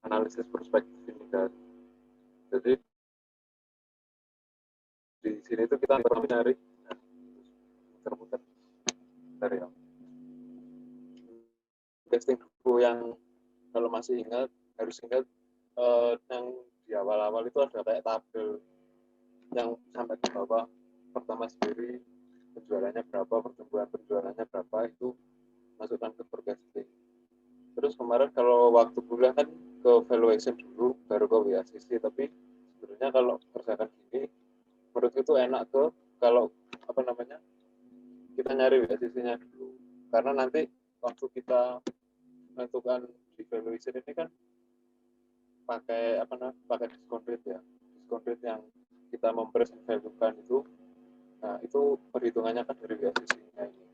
analisis perspektif ini kan. Jadi di sini tuh kita nyari muter-muter dari testing dulu yang kalau masih ingat harus ingat yang di awal-awal itu ada kayak tabel yang sampai ke bawah. Pertama sendiri penjualannya berapa, pertumbuhan penjualannya berapa, itu masukkan ke forecasting. Terus kemarin kalau waktu bulan kan ke valuation dulu baru ke WACC, tapi sebenarnya kalau kerjakan gini menurut itu enak ke kalau apa namanya kita nyari WACC-nya dulu, karena nanti waktu kita menentukan di valuation ini kan pakai apa namanya pakai discount rate ya, discount rate yang kita mempresent value-kan itu. Nah, itu perhitungannya kan dari WACC-nya ini.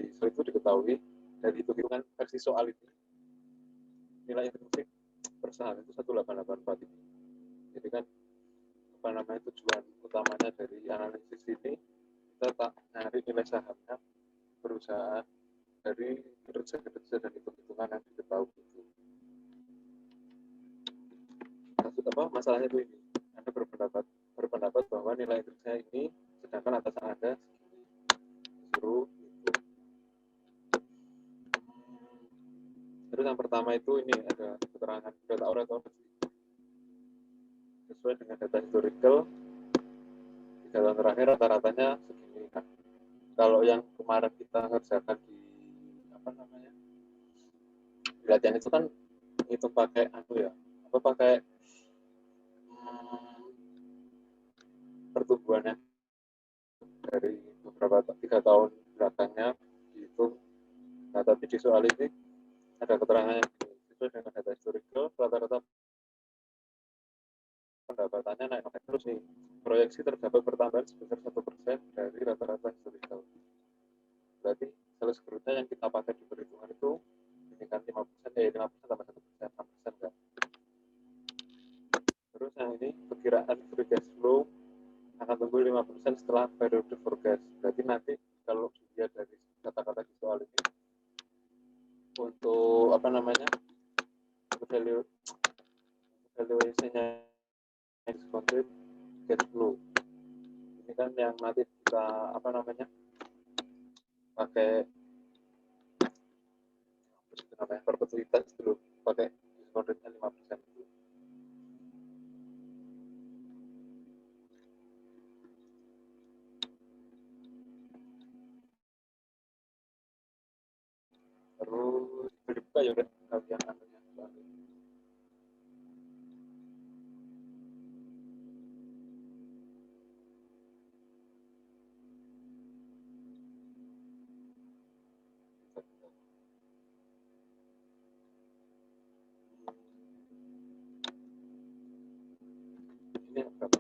Di itu diketahui dari hitung-hitungan versi soal ini nilai intrinsik per saham itu 1884 ini. Jadi kan apa namanya tujuan utamanya dari analisis ini kita tak nyari nilai sahamnya perusahaan dari kinerja dan hitung-hitungan yang diketahui itu. Maksud apa masalahnya itu ini? Anda berpendapat bahwa nilai intrinsiknya ini sedangkan atasan Anda disuruh itu. Terus yang pertama itu ini ada keterangan data orientasi sesuai dengan data historical 3 tahun terakhir rata-ratanya segini. Nah, kalau yang kemarin kita ngerjakan di apa namanya di latihan itu kan itu pakai pakai pertumbuhannya dari beberapa 3 tahun belakangnya dihitung. Nah, tapi di soal ini ada keterangannya sesuai dengan data historical rata-rata pendapatannya naik terus nih. Proyeksi terdapat pertambahan sebesar 1% dari rata-rata historical. Berarti sales growth-nya yang kita pakai di perhitungan itu meningkat 5%, 5% tambah 1%, 6% kan. Terus yang ini perkiraan free cash flow akan tumbuh 5% setelah periode forecast. Berarti nanti kalau dilihat dari kata-kata di soal ini untuk apa namanya valuation-nya discounted cash flow ini kan yang nanti kita apa namanya pakai perpetuitas dulu pakai discounted-nya 5% dulu. Terus dibuka ya udah kalian anunya. Ini berapa?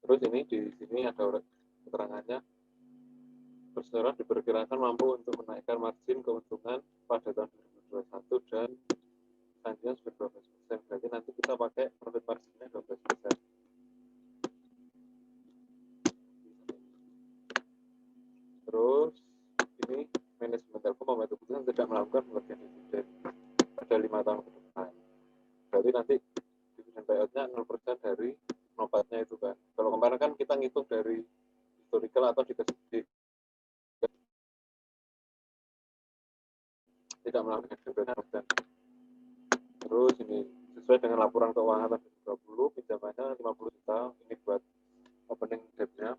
Terus ini di sini ada keterangannya perseroan diperkirakan mampu untuk menaikkan margin keuntungan pada tahun 2021 dan selanjutnya sekitar 12%. Berarti nanti kita pakai profit marginnya 12%. Terus ini manajemen Telkom membuat keputusan tidak melakukan pembagian dividen pada 5 tahun ke depan. Berarti nanti dividen payout-nya 0% dari nobatnya itu kan. Kalau kemarin kan kita ngitung dari historical atau tidak melakukan dividen. Terus ini sesuai dengan laporan keuangan tahun 2020 pinjamannya 50 juta. Ini buat opening debt-nya.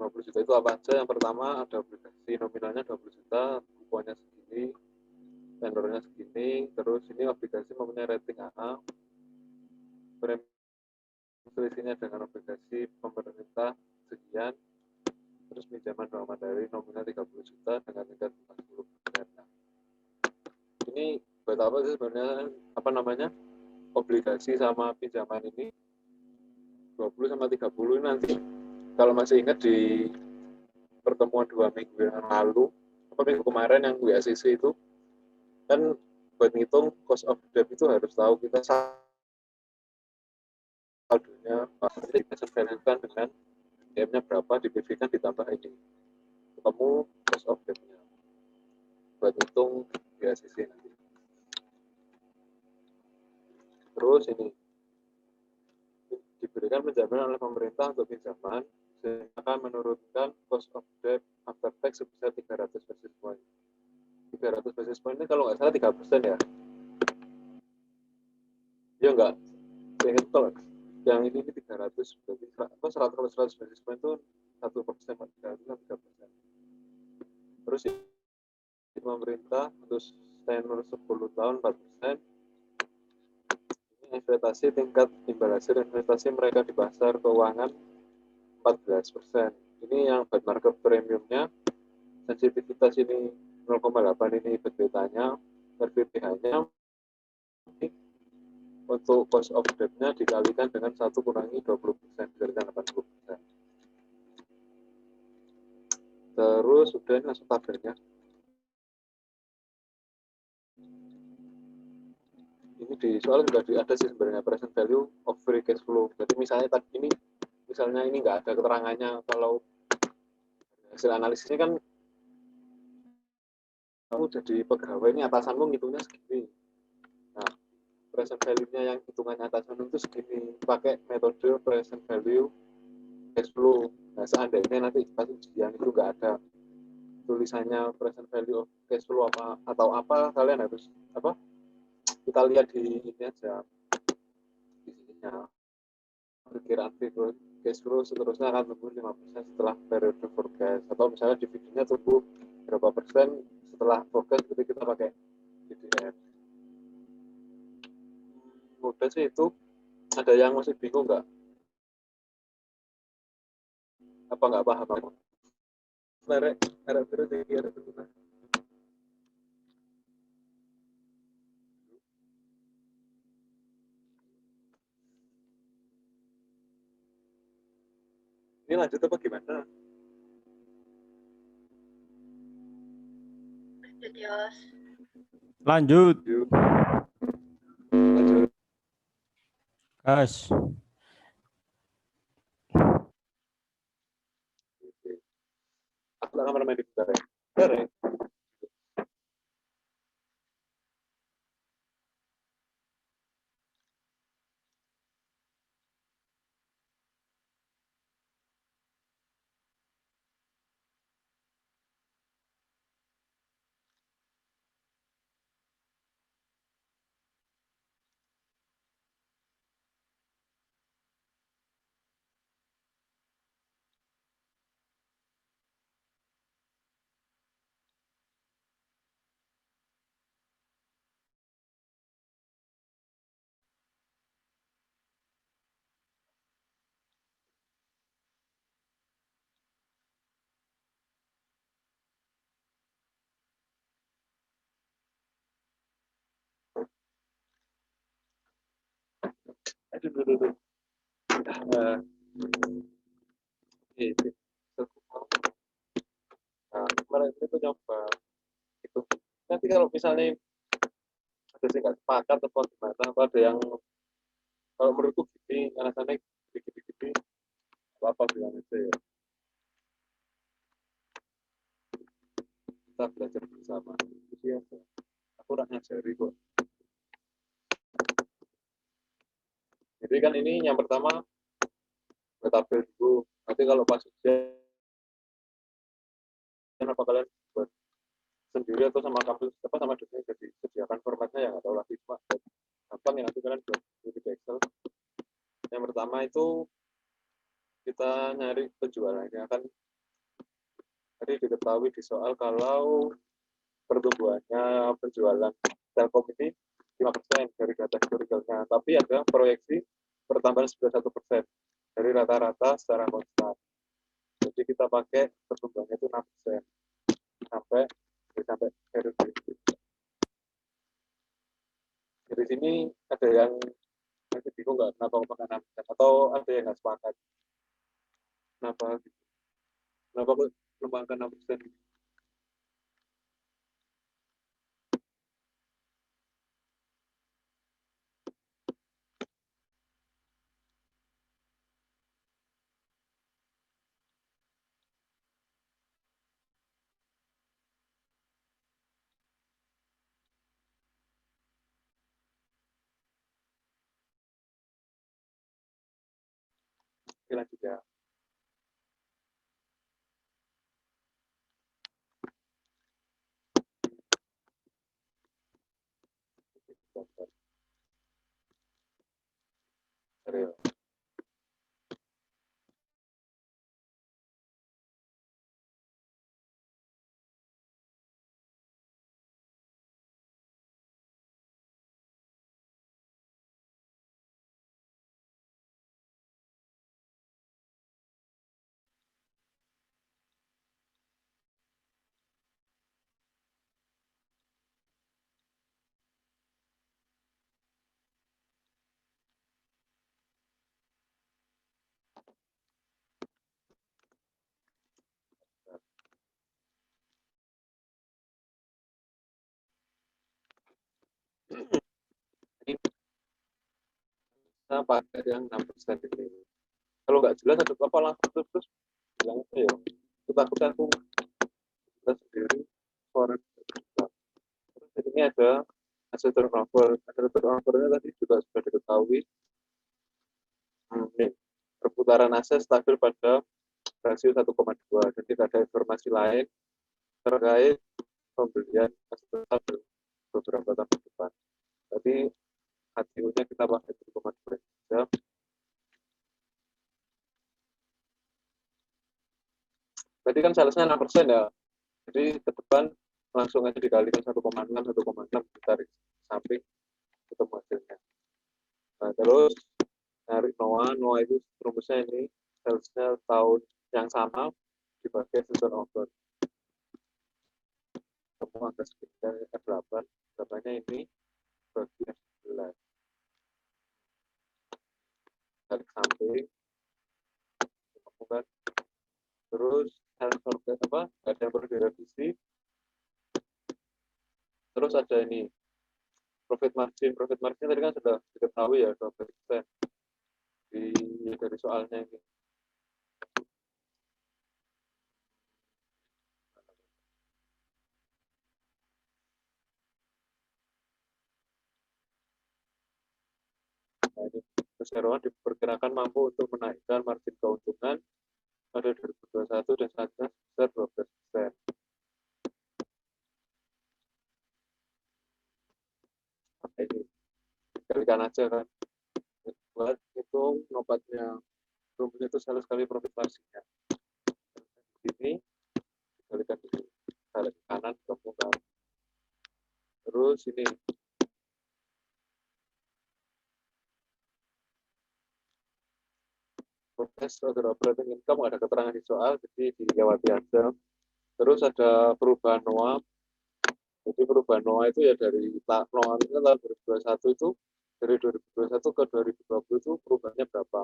50 juta itu apa aja? Yang pertama ada obligasi nominalnya 20 juta, kuponnya segini, vendornya segini. Terus ini obligasi mempunyai rating AA, selisihnya dengan obligasi pemerintah sekian. Terus pinjaman Bank Mandiri nominal 30 juta dengan tingkat bunga 10%. Nah, ini buat apa sih sebenarnya apa namanya obligasi sama pinjaman ini 20 sama 30 ini nanti kalau masih ingat di pertemuan 2 minggu yang lalu apa minggu kemarin yang WACC itu kan buat ngitung cost of debt itu harus tahu kita saldonya divalue-kan dengan DM-nya berapa, di-PV-kan ditambah ini. Ketemu cost of debt-nya. Buat hitung di ACC nanti. Terus ini diberikan penjaminan oleh pemerintah untuk pinjaman sehingga akan menurunkan cost of debt after tax sebesar 300 basis point. 300 basis point ini kalau nggak salah 3% ya. Ya enggak. Saya ingat kalau yang ini 300 berarti 100 basis point itu 1%, 3% 3%. Terus ya, pemerintah terus tenor 10 tahun 4%. Investasi tingkat imbal hasil investasi mereka di pasar keuangan 14%. Ini yang bad market premiumnya, sensitivitas ini 0,8 ini betanya, RBTH-nya untuk cost of debt-nya dikalikan dengan 1 kurangi 20%, dikalikan 80%. Terus sudah ini langsung tabelnya. Ini di soal juga ada sih sebenarnya present value of free cash flow. Jadi misalnya tadi ini, misalnya ini nggak ada keterangannya kalau hasil analisisnya kan kamu jadi pegawai ini atasanmu ngitungnya segini. Nah, present value-nya yang hitungannya atasanmu itu segini. Pakai metode present value cash flow. Nah, seandainya nanti pas ujian itu nggak ada tulisannya present value of cash flow apa atau apa, kalian harus apa? Kita lihat di ini aja di sininya. Perkiraan free cash flow seterusnya akan tumbuh 5% setelah periode forecast, atau misalnya dividennya tumbuh berapa persen setelah forecast, jadi kita pakai DDF. Mudah sih itu. Ada yang masih bingung nggak? Apa nggak paham apa? Lerek, arah biru tinggi, arah tengah. Ini lanjut apa gimana? Lanjut. Yuk. Lanjut. Gas. Aku nggak kamar mandi bentar ya. Bentar ya. Aduh. Ini. Nah, kemarin itu nyoba itu. Nanti kalau misalnya ada sih nggak sepakat atau gimana, apa ada yang kalau menurutku gini, alasannya gini, apa bilang aja ya. Kita belajar bersama. Itu sih aja. Aku udah ngajari kok. Jadi kan ini yang pertama buat tabel dulu. Nanti kalau pas ujian, apa kalian buat sendiri atau sama kampus apa sama dosen, jadi sediakan formatnya ya nggak tahu lagi, cuma gampang ya nanti kalian buat di Excel. Yang pertama itu kita nyari penjualannya kan, tadi diketahui di soal kalau pertumbuhannya penjualan Telkom ini 5% dari data historicalnya, tapi ada proyeksi pertambahan 91% dari rata-rata secara konstan. Jadi kita pakai pertumbuhannya itu 6% sampai periode ini. Dari sini ada yang masih bingung nggak kenapa makan 6%, atau ada yang nggak sepakat kenapa gitu, kenapa kok mengembangkan 6%? Oke, lanjut ya. Serius. Ini kita pakai yang 6% ini. Kalau nggak jelas ada apa langsung terus bilang aja ya. Takutnya aku kita sendiri suara. Terus ini ada hasil turnover. Hasil turnovernya tadi juga sudah diketahui. Ini perputaran aset stabil pada rasio 1,2 dan tidak ada informasi lain terkait pembelian aset stabil beberapa tahun ke depan. Tapi HTU-nya kita pakai 1,2 saja. Berarti kan salesnya 6% ya. Jadi ke depan langsung aja dikalikan 1,6 ditarik samping ketemu hasilnya. Nah, terus narik Noah itu rumusnya ini salesnya tahun yang sama dibagi turnover. Kamu angka sekitar F8, berapanya ini bagi F11. Tarik samping, temukan. Terus sales target apa? Ada yang perlu direvisi. Terus ada ini profit margin tadi kan sudah diketahui ya 12% dari soalnya ini. Nah, ini perseroan diperkirakan mampu untuk menaikkan margin keuntungan pada 2021 dan selanjutnya sebesar 12%. Nah, ini kalikan aja kan. Buat hitung nobatnya rumusnya itu selalu sekali profit marginnya. Ini dikalikan dulu, balik ke kanan gabungkan. Terus ini proses other operating income ada keterangan di soal, jadi dilewati aja. Terus ada perubahan NOA. Jadi perubahan NOA itu ya dari NOA itu tahun 2021 itu dari 2021 ke 2020 itu perubahannya berapa?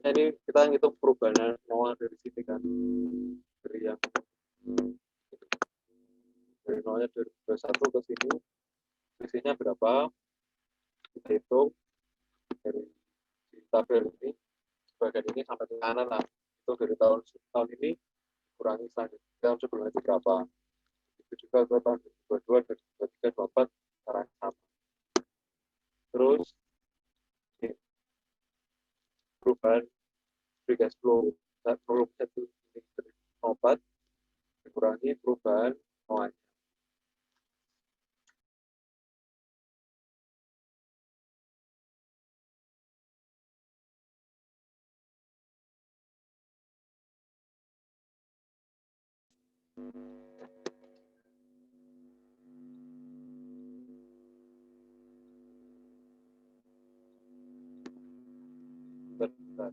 Nah, ini kita ngitung perubahan NOA dari sini kan, dari yang dari NOA 2021 ke sini selisihnya berapa? Kita hitung dari tabel ini sebagian ini sampai ke kanan lah. Itu dari tahun ini kurangi tahun sebelumnya itu berapa? Itu juga ke tahun 2022 dan 2023 2024 caranya sama. Terus perubahan free cash flow volume 1 obat dikurangi perubahan NOA. Bentar.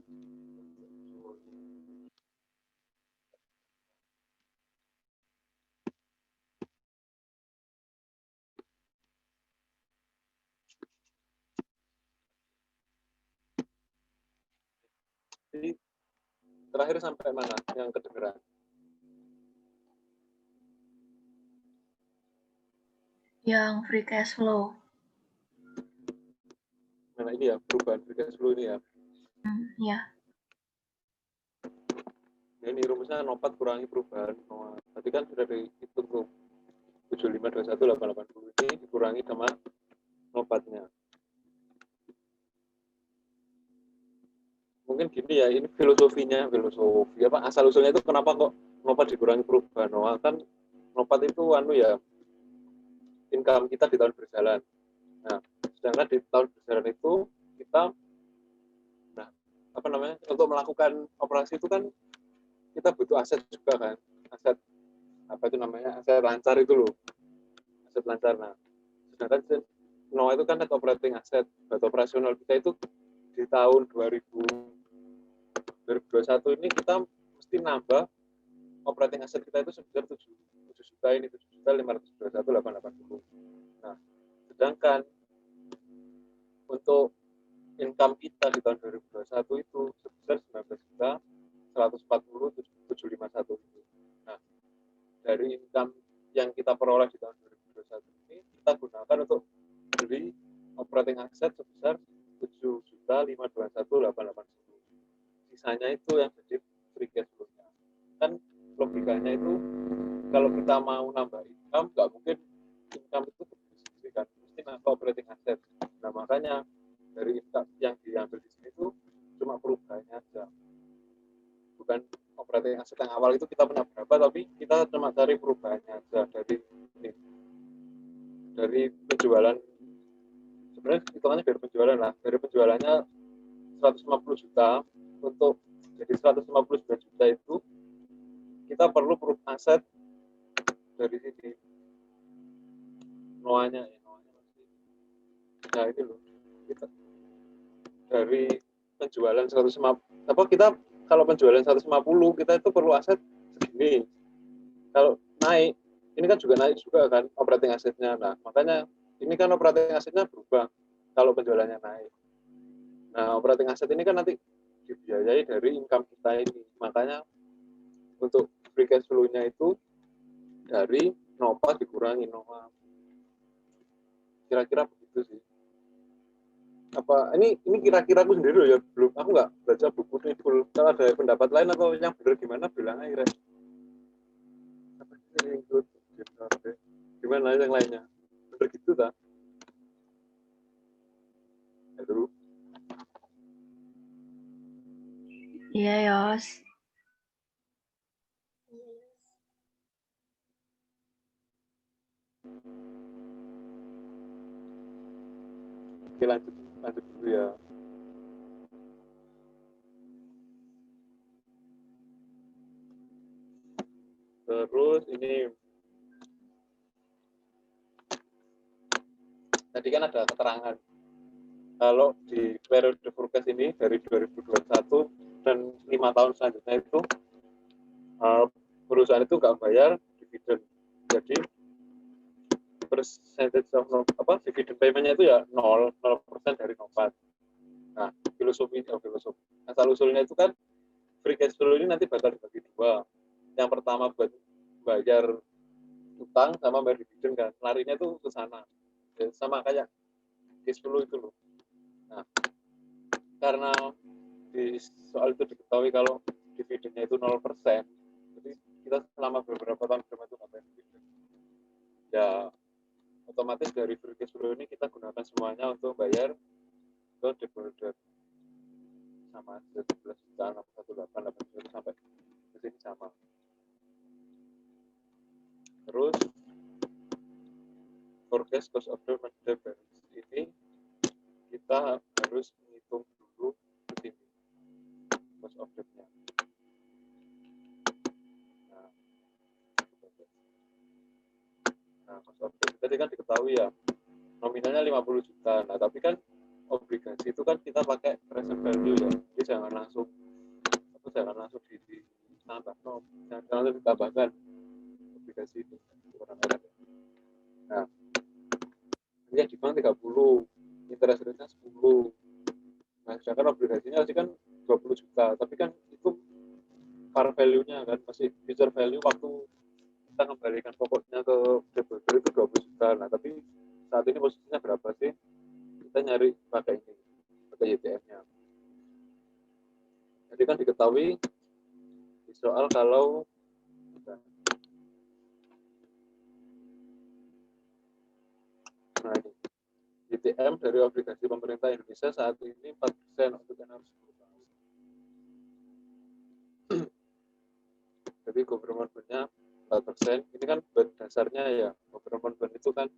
Jadi terakhir sampai mana yang kedengeran? Yang free cash flow. Nah ini ya perubahan free cash flow ini ya. Ya. ini rumusnya NOPAT kurangi perubahan NOA. Tadi kan sudah dihitung tuh 7521 880 ini dikurangi sama NOPAT-nya. Mungkin gini ya, ini filosofi apa asal usulnya itu kenapa kok NOPAT dikurangi perubahan NOA. Kan NOPAT itu income kita di tahun berjalan. Nah, sedangkan di tahun berjalan itu kita untuk melakukan operasi itu kan kita butuh aset juga kan, aset aset lancar itu loh, aset lancar. Nah, sedangkan NOA itu kan net operating asset, buat operasional kita itu di tahun 2021 ini kita mesti nambah operating asset kita itu sebesar 7 juta ini, 7.521.880. Nah, sedangkan untuk income kita di tahun 2021 itu sebesar 19.140.751 itu. Nah, dari income yang kita peroleh di tahun 2021 ini kita gunakan untuk beli operating asset sebesar 7.521.880. Sisanya itu yang jadi free cash flow-nya. Kan logikanya itu kalau kita mau nambah income, nggak mungkin income itu sendiri kan, mesti nambah operating asset. Nah, makanya dari income yang diambil di sini itu cuma perubahannya aja, bukan operating asset yang awal itu kita punya berapa, tapi kita cuma cari perubahannya aja dari penjualan. Sebenarnya hitungannya dari penjualan lah, dari penjualannya 150 juta untuk jadi 159 juta itu kita perlu aset dari sini NOA-nya nah ini loh, kita dari penjualan 150 kita kalau penjualan 150 kita itu perlu aset segini. Kalau naik ini kan juga naik juga kan operating asetnya. Nah, makanya ini kan operating asetnya berubah kalau penjualannya naik. Nah, operating aset ini kan nanti dibiayai dari income kita ini. Makanya untuk free cash flow-nya itu dari NOPAT dikurangi NOA. Kira-kira begitu sih. Apa ini kira-kira aku sendiri loh ya, belum, aku nggak baca buku ini full. Kalau ada pendapat lain atau yang benar gimana bilang aja. Gimana yang lainnya? Bener gitu tak? Aduh. Iya, Yos. Oke, lanjut dulu ya. Terus ini tadi kan ada keterangan kalau di periode forecast ini dari 2021 dan 5 tahun selanjutnya itu perusahaan itu nggak bayar dividen. Jadi percentage of dividen payment-nya itu ya 0% dari NOPAT. Nah, filosofi asal usulnya itu kan free cash flow ini nanti bakal dibagi dua. Yang pertama buat bayar utang sama bayar dividen kan. Larinya itu ke sana. Ya, sama kayak cash flow itu loh. Nah, karena di soal itu diketahui kalau dividennya itu 0%, jadi kita selama beberapa tahun itu nggak bayar dividen. Ya, otomatis dari free cash flow ini kita gunakan semuanya untuk bayar ke depositor sama 11.618.8 sampai ke sini sama. Terus forecast cost of debt ini kita harus menghitung dulu ke sini cost of debt-nya. Nah, cost of debt tadi kan diketahui ya nominalnya 50 juta. Nah, tapi kan obligasi itu kan kita pakai present value ya. Jadi jangan langsung ditambah, jangan langsung ditambahkan obligasi itu. Nah, yang di bank 30, interest rate-nya 10. Nah, sedangkan obligasinya masih kan 20 juta, tapi kan itu par value-nya kan masih future value waktu kita kembalikan pokoknya ke depositor itu 20 juta. Nah, tapi saat ini posisinya berapa sih? Kita nyari pakai YTM-nya. Jadi kan diketahui di soal kalau nah ini YTM dari obligasi pemerintah Indonesia saat ini 4% untuk tenor 10 tahun. Jadi government bond-nya 4%. Ini kan bond dasarnya ya. Government bond itu kan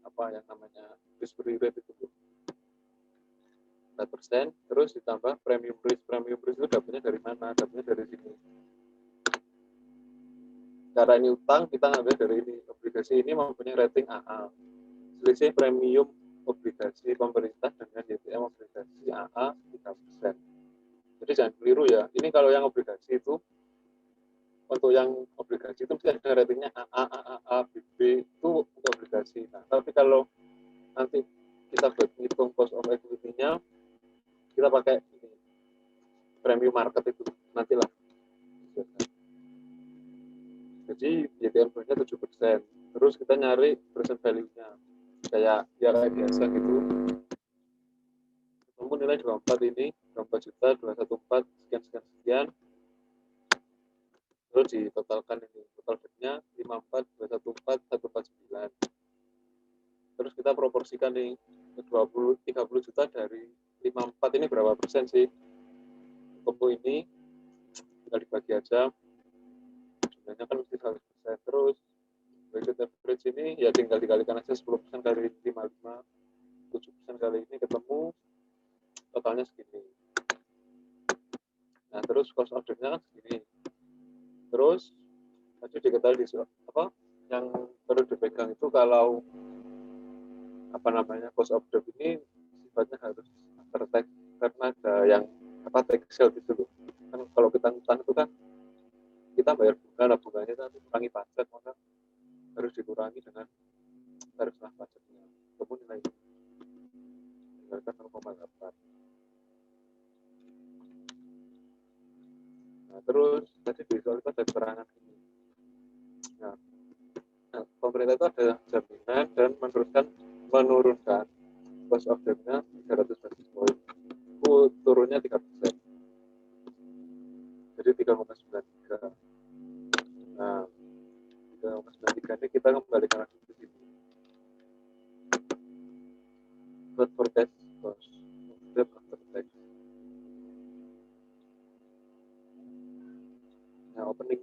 apa yang namanya risk-free rate itu 4%, terus ditambah premium risk. Premium risk itu dapatnya dari mana? Dapatnya dari sini. Cara ini utang kita ngambil dari ini. Obligasi ini mempunyai rating AA. Selisih premium obligasi pemerintah dengan YTM obligasi AA 3%. Jadi jangan keliru ya. Ini kalau yang obligasi itu, untuk yang obligasi itu bisa ada ratingnya AA, BB itu untuk obligasi. Nah, tapi kalau nanti kita buat hitung cost of equity-nya, kita pakai ini, premium market itu nantilah. Jadi YTM bond-nya 7%. Terus kita nyari present value-nya. Kayak biasa gitu. Ketemu nilai 24 ini, 24 juta, 214, sekian. Terus ditotalkan ini. Total debt-nya 54, 214, 149. Terus kita proporsikan nih, 30 juta dari 54 ini berapa persen sih? Ketemu ini, tinggal dibagi aja. Jumlahnya kan mesti 100%. Terus weighted average ini ya tinggal dikalikan aja 10% dari 55, 7% kali ini ketemu totalnya segini. Nah terus cost of debt-nya kan segini. Terus tadi diketahui di apa yang perlu dipegang itu kalau cost of debt ini sifatnya harus after tax, karena ada yang tax sale gitu loh. Kan kalau kita ngutang itu kan kita bayar bunga, nah bunganya nanti kurangi pajak, maka harus dikurangi dengan tarif pajaknya. Kemudian nilai tinggalkan 0,8. Nah terus tadi di soal itu ada keterangan ini. Nah, pemerintah itu ada jaminan dan menurunkan cost of debt-nya 300 basis point. Itu turunnya 3%. Jadi 3,93. Nah, 3,93 ini kita kembalikan lagi ke sini. Not forecast cost of debt after tax. Nah, opening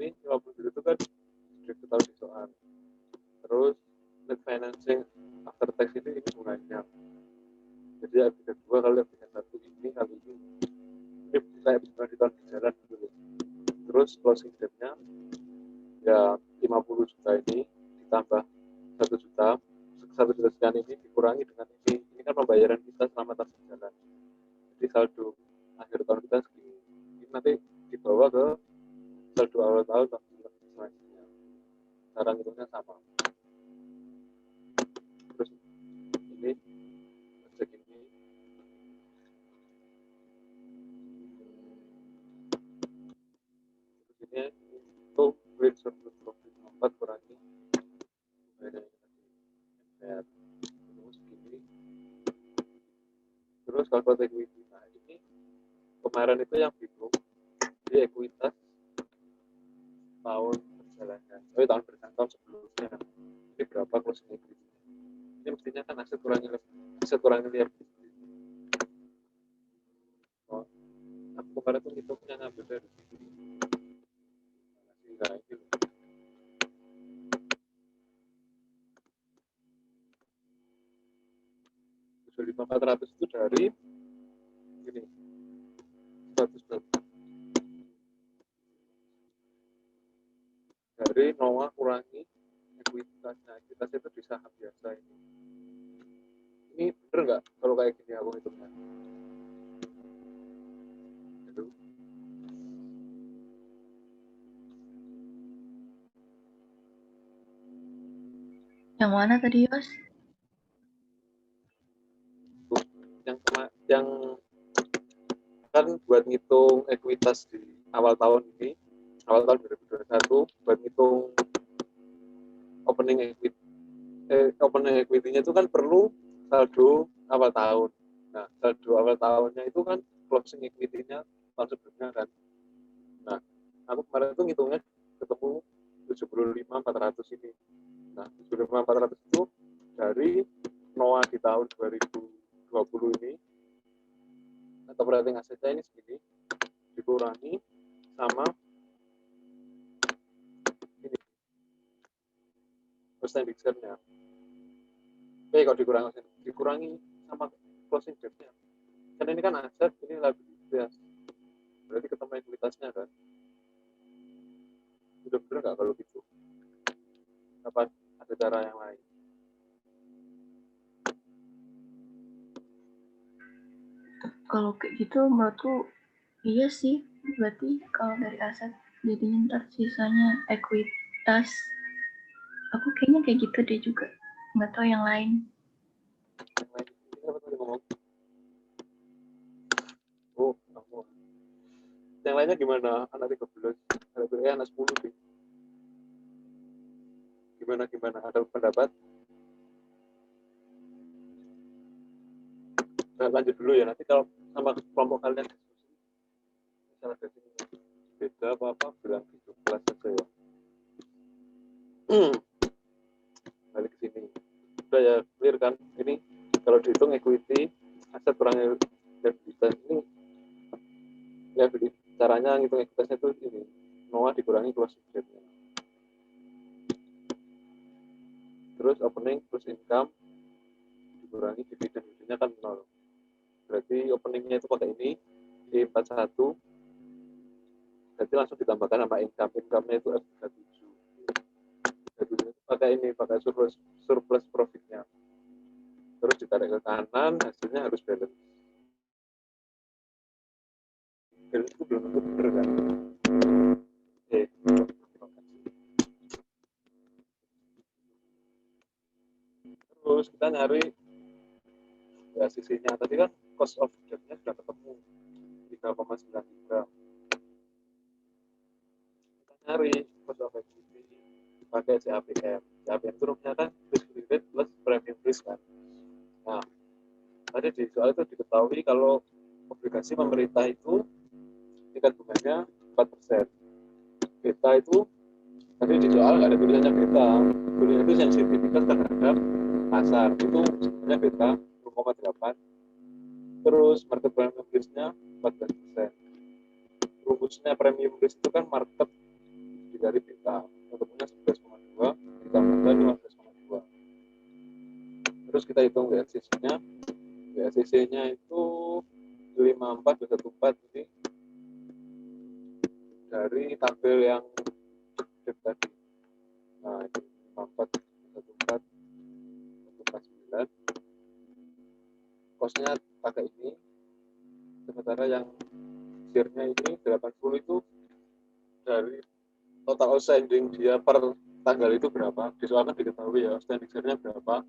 ini 50 juta itu kan sudah kita di soal. Terus net financing after tax ini bunganya. Jadi ada 2 kali dengan 1 ini kali ini. Ini kayak bisa di tahun jalan dulu. Terus closing debt-nya ya 50 juta ini ditambah 1 juta sekian ini dikurangi dengan ini kan pembayaran kita selama tahun berjalan. Jadi saldo akhir tahun kita segini. Ini nanti dibawa ke saldo awal tahun selanjutnya. Cara ngitungnya sama. Terus ini segini. Terus ini itu rate surplus profit 4 kurangi terus gini. Terus kalau equity, nah ini kemarin itu yang bingung di ekuitas tahun berjalannya, tahun sebelumnya ini berapa closing equity. Ini mestinya kan aset kurangi liability. Aku kemarin tuh hitungnya ngambil dari sini. Nah, ini 400 itu dari ini 100 dari NOA kurangi ekuitasnya. Ekuitas itu di saham biasa ini bener nggak kalau kayak gini aku hitungnya gitu. Yang mana tadi, Yos? Yang kan buat ngitung ekuitas di awal tahun 2021, buat ngitung opening equity-nya itu kan perlu saldo awal tahun. Nah, saldo awal tahunnya itu kan closing equity-nya tahun sebelumnya kan. Nah, aku kemarin tuh ngitungnya ketemu 75.400 ini. Nah, 75.400 itu dari NOA di tahun 2020 ini, atau operating asetnya ini segini, dikurangi sama ini, outstanding share-nya. Kalau dikurangi sama closing date-nya. Kan ini kan aset, ini liabilitas. Berarti ketemu ekuitasnya kan. Udah bener nggak kalau gitu? Apa ada cara yang lain? Kalau kayak gitu menurutku iya sih. Berarti kalau dari aset jadinya ntar sisanya ekuitas. Aku kayaknya kayak gitu deh juga. Nggak tahu yang lain. Yang lain ini apa tadi ngomong? Oh, kamu. Yang lainnya gimana? Anak 13, anak 10 sih. Gimana? Ada pendapat? Nah, lanjut dulu ya. Nanti kalau sama kelompok kalian diskusi, misalnya dari sini beda apa bilang gitu kelas saja ya. Balik ke sini. Udah ya clear kan? Ini kalau dihitung equity, aset kurang liabilitas ini, liabilitas caranya ngitung ekuitasnya itu ini, NOA dikurangi closing date-nya. Terus opening plus income dikurangi dividen-dividennya kan 0. Berarti openingnya itu pakai ini D41, berarti langsung ditambahkan sama income-nya itu F37. Jadi pakai surplus profitnya. Terus ditarik ke kanan, hasilnya harus balance. Balance itu belum tentu benar kan? Oke. Terus kita nyari ya sisinya. Tadi kan cost of debt-nya sudah ketemu 3,93. Kita nyari cost of equity pakai CAPM. CAPM itu rumusnya kan risk free rate plus premium risk kan. Nah, tadi di soal itu diketahui kalau obligasi pemerintah itu tingkat bunganya 4%. Beta itu tadi di soal nggak ada tulisannya beta. Tulisannya itu sensitivitas terhadap pasar. Itu sebenarnya beta 0,8. Terus market premium risk-nya 14%. Rumusnya premium risk itu kan market dari beta. Ketemunya 11,2 ditambahkan 15,2. Terus kita hitung WACC-nya. WACC-nya itu 54,14 ini dari tabel yang tadi. Nah, itu 54,14,149. Kosnya pakai ini. Sementara yang share-nya ini 80 itu dari total outstanding dia per tanggal itu berapa. Di soal kan diketahui ya outstanding share-nya berapa.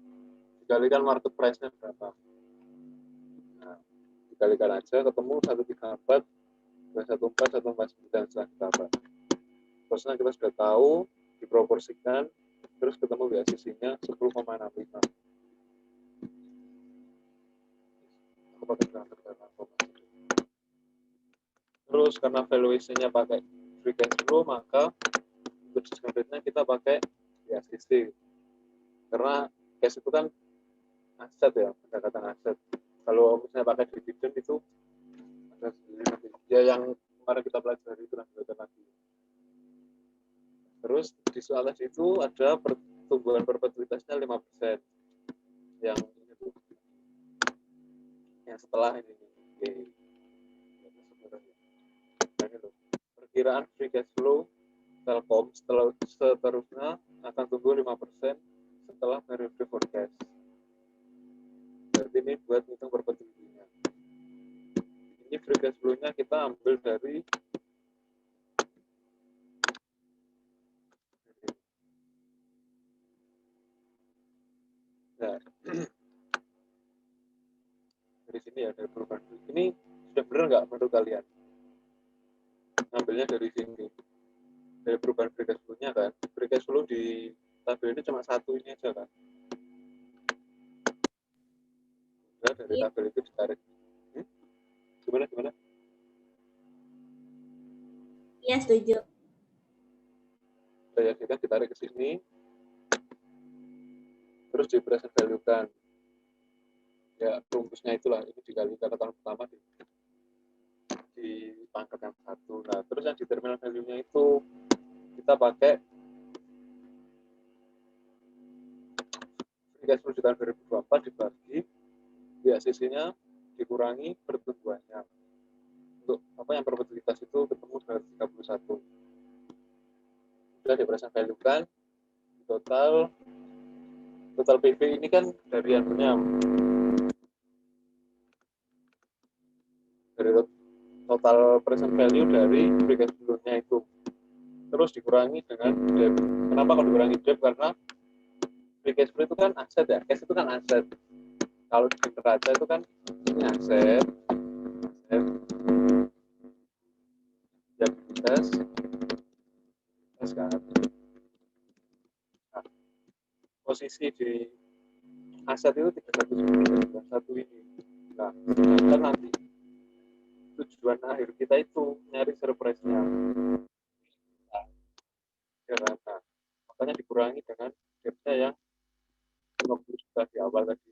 Dikalikan market price-nya berapa. Nah, dikalikan aja ketemu 134, 214, 149 setelah ditambah. Kosnya kita sudah tahu, diproporsikan, terus ketemu WACC-nya 10,65. Terus karena valuation-nya pakai free cash flow, maka untuk discount rate-nya kita pakai WACC. Karena cash itu kan aset ya, pendekatan aset. Kalau misalnya pakai dividen itu ada sendiri ya, yang kemarin kita pelajari itu nanti lagi. Terus di soal itu ada pertumbuhan perpetuitasnya 5%. Yang ini tuh, yang setelah ini. Oke. Nah, itu. Perkiraan free cash flow Telkom seterusnya akan tumbuh 5% setelah periode forecast. Berarti ini buat hitung perpetuitasnya. Ini free cash flow-nya kita ambil dari nah, dari sini ya, dari perubahan. Ini sudah benar nggak menurut kalian? Ambilnya dari sini, dari perubahan free cash flow-nya kan. Free cash flow di tabel ini cuma satu ini aja kan. Nah, dari tabel itu ditarik. Gimana? Iya, setuju. Daya kita ditarik ke sini, terus di present value kan. Ya, rumusnya itulah, ini dikali catatan pertama di pangkat yang satu. Nah, terus yang di terminal value-nya itu kita pakai free cash flow di tahun 2024 dibagi DACC-nya dikurangi pertumbuhannya. Untuk apa yang probabilitas itu ketemu 231. Sudah di present value kan total PV ini kan dari anunya dari total present value dari free cash flow-nya itu, terus dikurangi dengan debt. Kenapa kalau dikurangi debt? Karena free cash flow itu kan aset ya, cash itu kan aset. Kalau di neraca itu kan ini aset liabilitas kan. Nah, posisi di aset itu 319 ini. Nah, sedangkan nanti tujuan akhir kita itu nyari surprise-nya. Ya kan? Nah, makanya dikurangi dengan debt-nya yang 50 juta di awal tadi.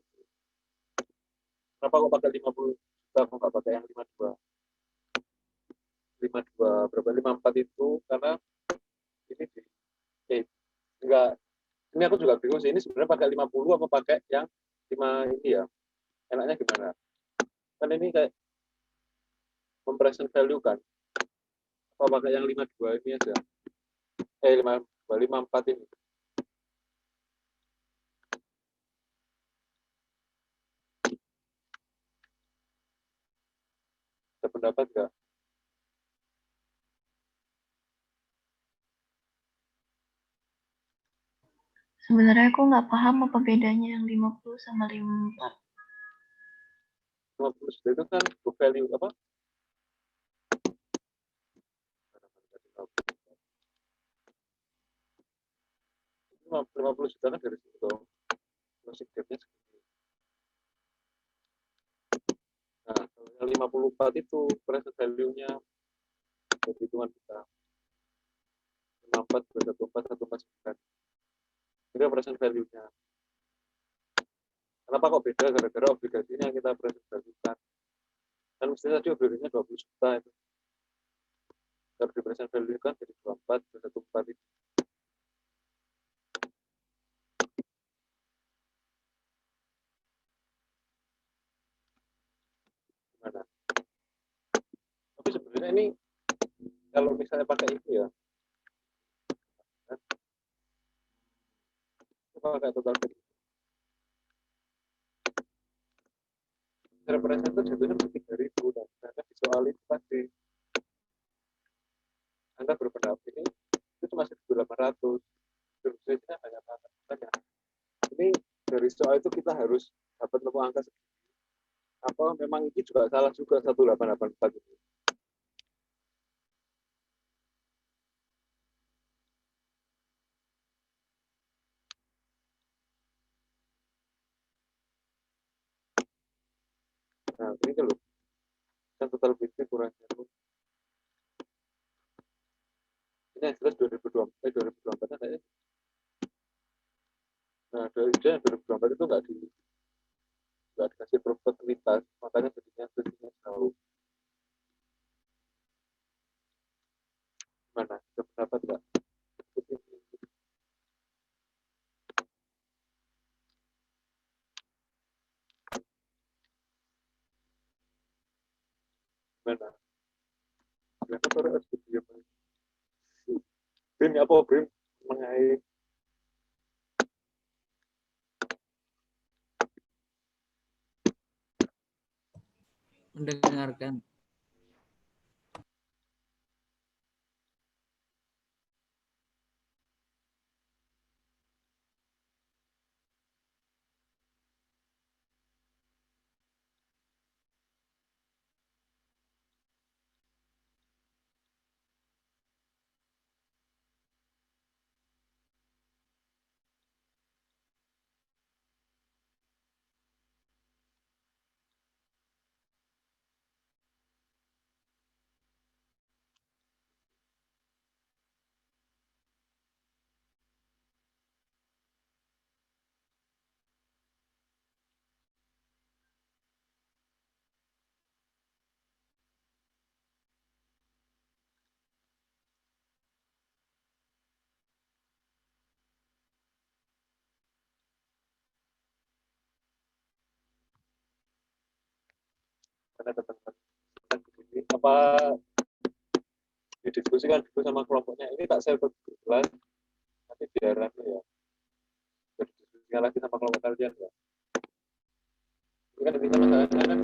Kenapa kok pakai 50 juta, kok nggak pakai yang 52? 52 berapa? 54 itu karena ini di enggak, ini aku juga bingung sih, ini sebenarnya pakai 50 apa pakai yang 5 ini ya, enaknya gimana? Kan ini kayak compression value kan, apa pakai yang 52 ini aja, 52, 54 ini. Ada pendapat nggak? Sebenarnya aku nggak paham apa bedanya yang 50 sama 54. 50 juta itu kan book value apa? 50 juta kan dari situ, closing gap-nya segini. Nah, yang 54 itu present value-nya dari hitungan kita 54, 214, 149. Ini present value-nya. Kenapa kok beda? Gara-gara obligasinya kita present value-kan. Kan mestinya tadi obligasinya 20 juta itu. Kalau di present value kan jadi 24, 214 itu. Gimana? Tapi sebenarnya ini kalau misalnya pakai itu ya, pakai total value. Represent itu jatuhnya mesti 3.000, dan ternyata di soal itu tadi Anda berpendapat ini itu cuma 1.800, surveinya hanya banget. Ini dari soal itu kita harus dapat nemu angka segini. Apa memang ini juga salah juga 1884 itu. Nah, ini loh, yang total BT kurang satu. Ini yang jelas 2024 nya saya. Nah, dari 2024 itu nggak dikasih probabilitas, makanya jadinya jauh. Mana? Ada pendapat nggak? Mana? Kenapa sore harus diam? Bim, apa Bim? Mengenai mendengarkan. ada tentang ini apa didiskusikan dulu sama kelompoknya, ini tak share ke kelas nanti biar aku ya berdiskusikan lagi sama kelompok kalian ya. Ini kan intinya masalahnya kan